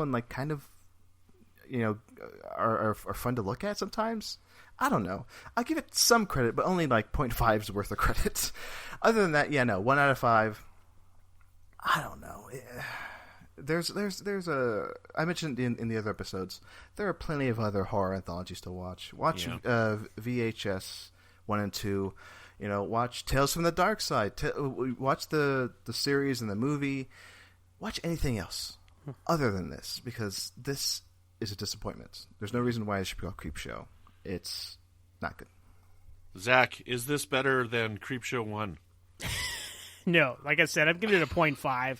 and like kind of, are fun to look at sometimes. I don't know. I'll give it some credit, but only like 0.5's worth of credit. Other than that, 1 out of 5. I don't know. There's I mentioned in the other episodes, there are plenty of other horror anthologies to watch. Watch VHS 1 and 2. Watch Tales from the Dark Side. Watch the series and the movie. Watch anything else other than this, because this is a disappointment. There's no reason why it should be called Creepshow. It's not good. Zach, is this better than Creepshow 1? No. Like I said, I'm giving it a 0.5.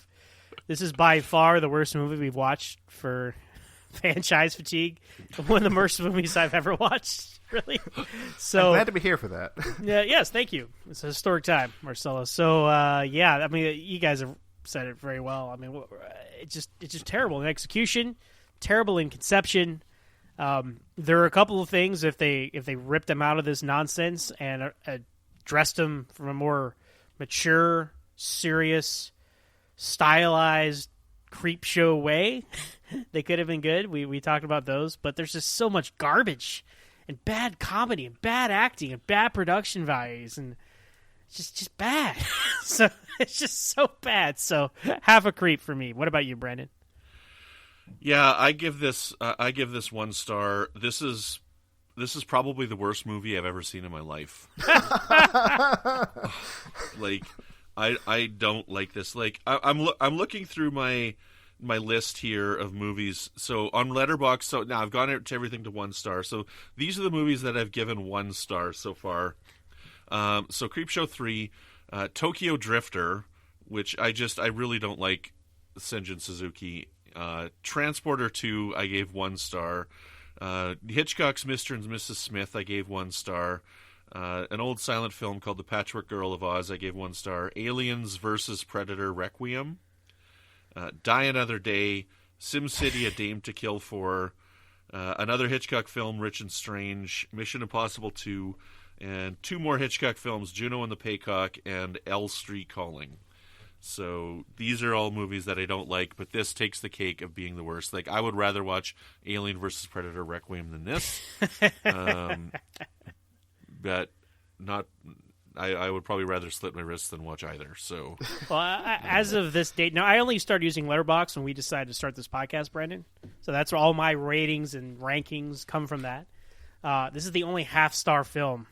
This is by far the worst movie we've watched for franchise fatigue. One of the worst movies I've ever watched, really. So I'm glad to be here for that. Yeah. Yes, thank you. It's a historic time, Marcelo. So, I mean, you guys have said it very well. I mean, it's just terrible in execution, terrible in conception. There are a couple of things if they ripped them out of this nonsense and addressed them from a more mature, serious, stylized Creepshow way, they could have been good. We talked about those, but there's just so much garbage and bad comedy and bad acting and bad production values, and it's just bad. So it's just so bad. So half a creep for me. What about you, Brandon? Yeah, I give this 1 star. This is probably the worst movie I've ever seen in my life. Like, I don't like this. Like, I'm looking through my list here of movies. So on Letterboxd, so now I've gone to everything to 1 star. So these are the movies that I've given 1 star so far. So Creepshow 3, Tokyo Drifter, which I really don't like Senjin Suzuki. Transporter 2, I gave 1 star. Hitchcock's Mr. and Mrs. Smith, I gave 1 star. An old silent film called The Patchwork Girl of Oz, I gave 1 star. Aliens vs. Predator Requiem. Die Another Day. SimCity, A Dame to Kill For. Another Hitchcock film, Rich and Strange. Mission Impossible 2. And 2 more Hitchcock films, Juno and the Paycock and L Street Calling. So these are all movies that I don't like, but this takes the cake of being the worst. Like, I would rather watch Alien vs. Predator Requiem than this. But not. I would probably rather slit my wrists than watch either. So, well, as of this date, now I only started using Letterboxd when we decided to start this podcast, Brandon. So that's where all my ratings and rankings come from. That this is the only half-star film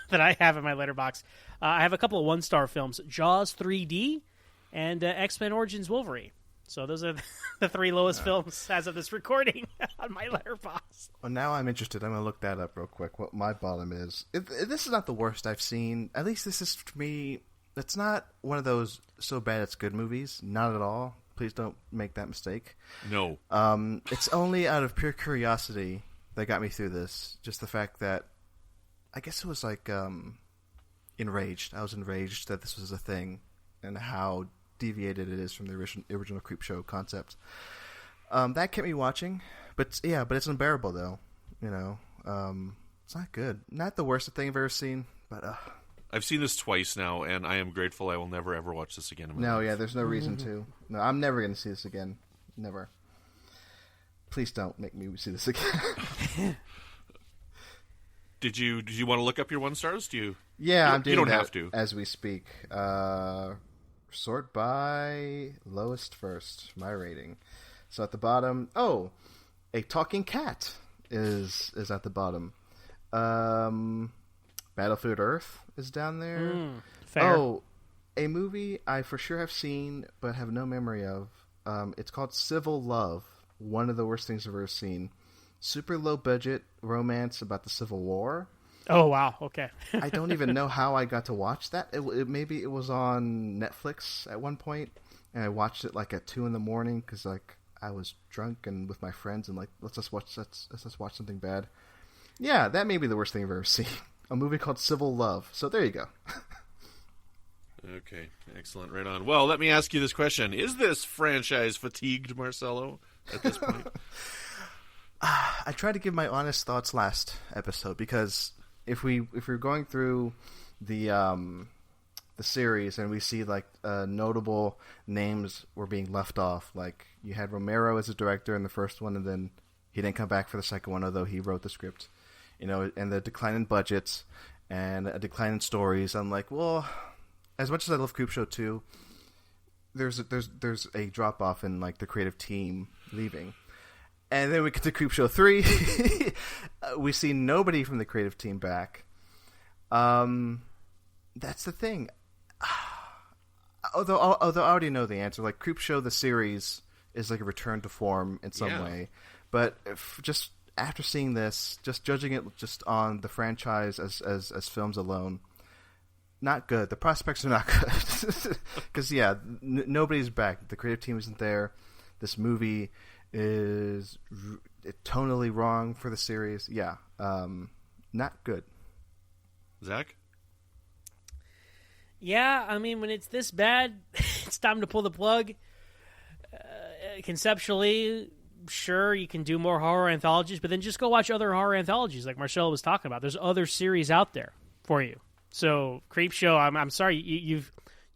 that I have in my Letterboxd. I have a couple of 1-star films: Jaws 3D and X-Men Origins Wolverine. So those are the 3 lowest films as of this recording on my Letterboxd. Well, now I'm interested. I'm going to look that up real quick, what my bottom is. This is not the worst I've seen. At least this is, for me, it's not one of those so bad it's good movies. Not at all. Please don't make that mistake. No. It's only out of pure curiosity that got me through this. Just the fact that, I guess it was like enraged. I was enraged that this was a thing and how deviated it is from the original Creepshow concept. That kept me watching, but it's unbearable though. It's not good. Not the worst thing I've ever seen, but I've seen this twice now, and I am grateful I will never ever watch this again in my life. Yeah, there's no reason to. No, I'm never going to see this again. Never. Please don't make me see this again. Did you want to look up your 1 stars? Yeah, I'm doing you don't that have to as we speak. Sort by lowest first, my rating. So at the bottom, A Talking Cat is at the bottom. Battlefield Earth is down there. Fair. Oh, a movie I for sure have seen but have no memory of. It's called Civil Love. One of the worst things I've ever seen. Super low budget romance about the Civil War. Oh, wow. Okay. I don't even know how I got to watch that. Maybe it was on Netflix at one point, and I watched it like at 2 a.m. because like I was drunk and with my friends, and like let's just watch something bad. Yeah, that may be the worst thing I've ever seen. A movie called Civil Love. So there you go. Okay, excellent. Right on. Well, let me ask you this question: is this franchise fatigued, Marcelo? At this point, I tried to give my honest thoughts last episode because if we're going through the the series, and we see like notable names were being left off. Like you had Romero as a director in the first one, and then he didn't come back for the second one, although he wrote the script. And the decline in budgets and a decline in stories. I'm like, well, as much as I love Creepshow 2, there's a drop off in like the creative team leaving. And then we get to Creepshow 3. We see nobody from the creative team back. That's the thing. Although I already know the answer. Like Creepshow the series is like a return to form in some way. But just after seeing this, just judging it just on the franchise as films alone, not good. The prospects are not good. Because, nobody's back. The creative team isn't there. This movie is tonally wrong for the series. Yeah, not good. Zach? Yeah, I mean, when it's this bad, it's time to pull the plug. Conceptually, sure, you can do more horror anthologies, but then just go watch other horror anthologies like Marcelo was talking about. There's other series out there for you. So, Creepshow, I'm sorry, you've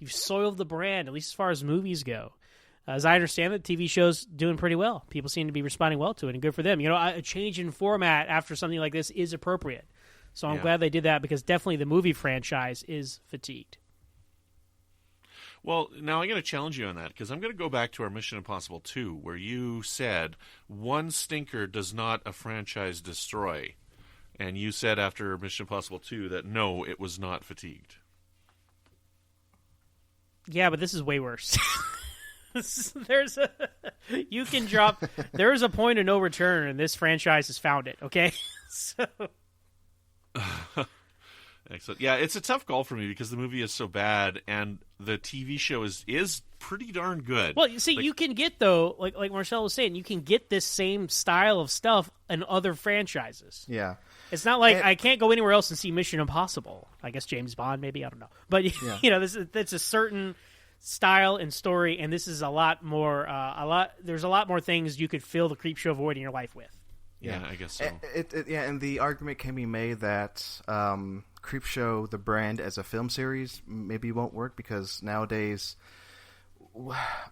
soiled the brand, at least as far as movies go. As I understand it, the TV show's doing pretty well. People seem to be responding well to it, and good for them. A change in format after something like this is appropriate. So I'm glad they did that, because definitely the movie franchise is fatigued. Well, now I'm going to challenge you on that, because I'm going to go back to our Mission Impossible 2, where you said one stinker does not a franchise destroy. And you said after Mission Impossible 2 that no, it was not fatigued. Yeah, but this is way worse. There's a point of no return, and this franchise has found it, okay? So... Excellent. Yeah, it's a tough call for me because the movie is so bad, and the TV show is pretty darn good. Well, you see, you can get, though, like Marcel was saying, you can get this same style of stuff in other franchises. Yeah. It's not like I can't go anywhere else and see Mission Impossible. I guess James Bond, maybe, I don't know. But, it's a certain style and story, and this is a lot more, there's a lot more things you could fill the Creepshow void in your life with. Yeah, I guess so. And the argument can be made that Creepshow, the brand as a film series, maybe won't work because nowadays,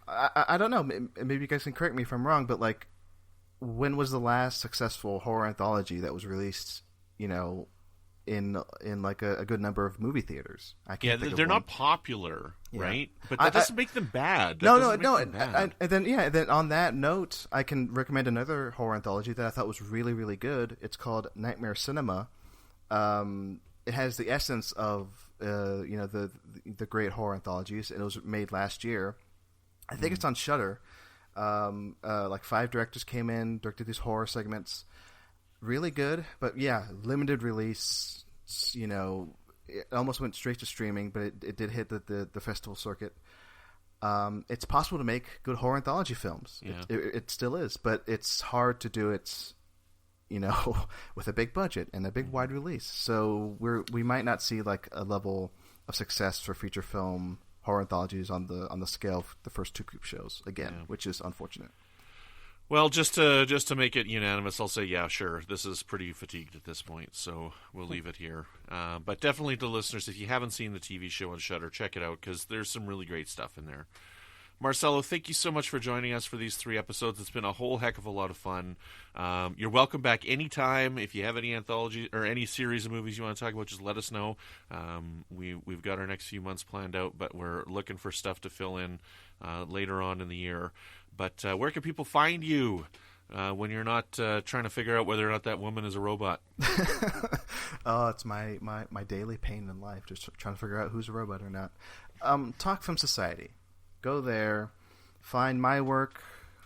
I don't know, maybe you guys can correct me if I'm wrong, but like, when was the last successful horror anthology that was released, in like a good number of movie theaters? I can't think of they're one. not popular, right? But that doesn't make them bad. No. And then on that note, I can recommend another horror anthology that I thought was really, really good. It's called Nightmare Cinema. It has the essence of the great horror anthologies, and it was made last year. I think it's on Shudder. Like 5 directors came in, directed these horror segments. Really good, but limited release. It almost went straight to streaming, but it did hit the festival circuit. It's possible to make good horror anthology films. Yeah. It still is, but it's hard to do it, with a big budget and a big wide release. So we might not see like a level of success for feature film horror anthologies on the scale of the first 2 Creepshows again, which is unfortunate. Well, just to make it unanimous, I'll say, yeah, sure, this is pretty fatigued at this point, so we'll leave it here. But definitely to listeners, if you haven't seen the TV show on Shudder, check it out, because there's some really great stuff in there. Marcelo, thank you so much for joining us for these 3 episodes. It's been a whole heck of a lot of fun. You're welcome back anytime. If you have any anthology or any series of movies you want to talk about, just let us know. We've got our next few months planned out, but we're looking for stuff to fill in later on in the year. But where can people find you when you're not trying to figure out whether or not that woman is a robot? Oh, it's my daily pain in life, just trying to figure out who's a robot or not. Talk Film Society. Go there, find my work,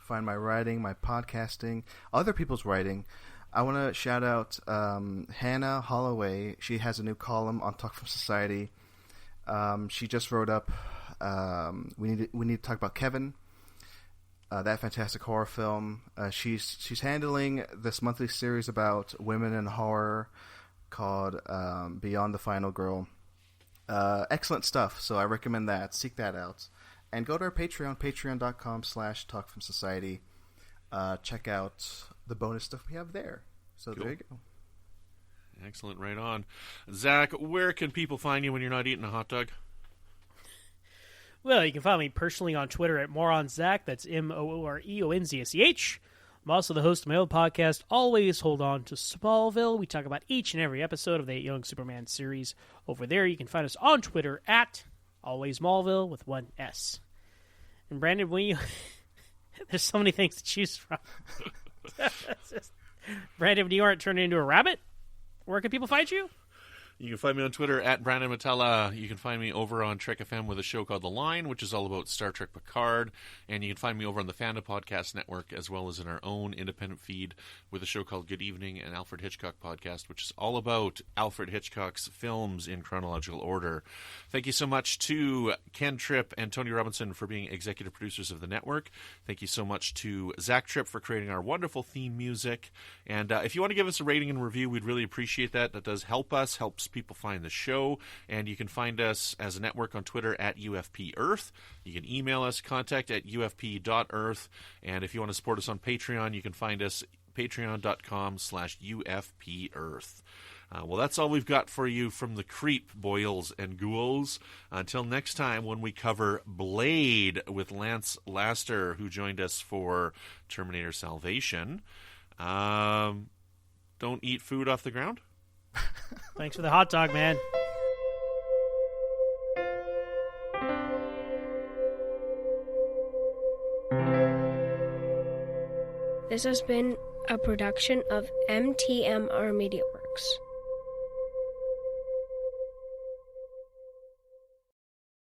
find my writing, my podcasting, other people's writing. I want to shout out Hannah Holloway. She has a new column on Talk Film Society. She just wrote up we need to talk about Kevin. That fantastic horror film. She's handling this monthly series about women in horror called Beyond the Final Girl. Excellent stuff. So I recommend that. Seek that out. And go to our Patreon, patreon.com/talkfilmsociety. Check out the bonus stuff we have there. So cool. There you go. Excellent. Right on. Zach, where can people find you when you're not eating a hot dog? Well, you can find me personally on Twitter at MoronZach. That's MOOREONZACH. I'm also the host of my own podcast, Always Hold On to Smallville. We talk about each and every episode of the Young Superman series over there. You can find us on Twitter at Always Smallville with one S. And Brandon, there's so many things to choose from. Brandon, when you aren't turning into a rabbit, where can people find you? You can find me on Twitter at Brandon Matella. You can find me over on Trek FM with a show called The Line, which is all about Star Trek Picard. And you can find me over on the Fandom Podcast Network, as well as in our own independent feed with a show called Good Evening, an Alfred Hitchcock podcast, which is all about Alfred Hitchcock's films in chronological order. Thank you so much to Ken Tripp and Tony Robinson for being executive producers of the network. Thank you so much to Zach Tripp for creating our wonderful theme music. And if you want to give us a rating and review, we'd really appreciate that. That does help us, helps people find the show. And you can find us as a network on Twitter at UFP Earth. You can email us, contact at ufp.earth. And if you want to support us on Patreon, you can find us patreon.com/UFPEarth. Well, that's all we've got for you from the Creep, Boils and Ghouls. Until next time, when we cover Blade with Lance Laster, who joined us for Terminator Salvation. Don't eat food off the ground. Thanks for the hot dog, man. This has been a production of MTMR Media Works.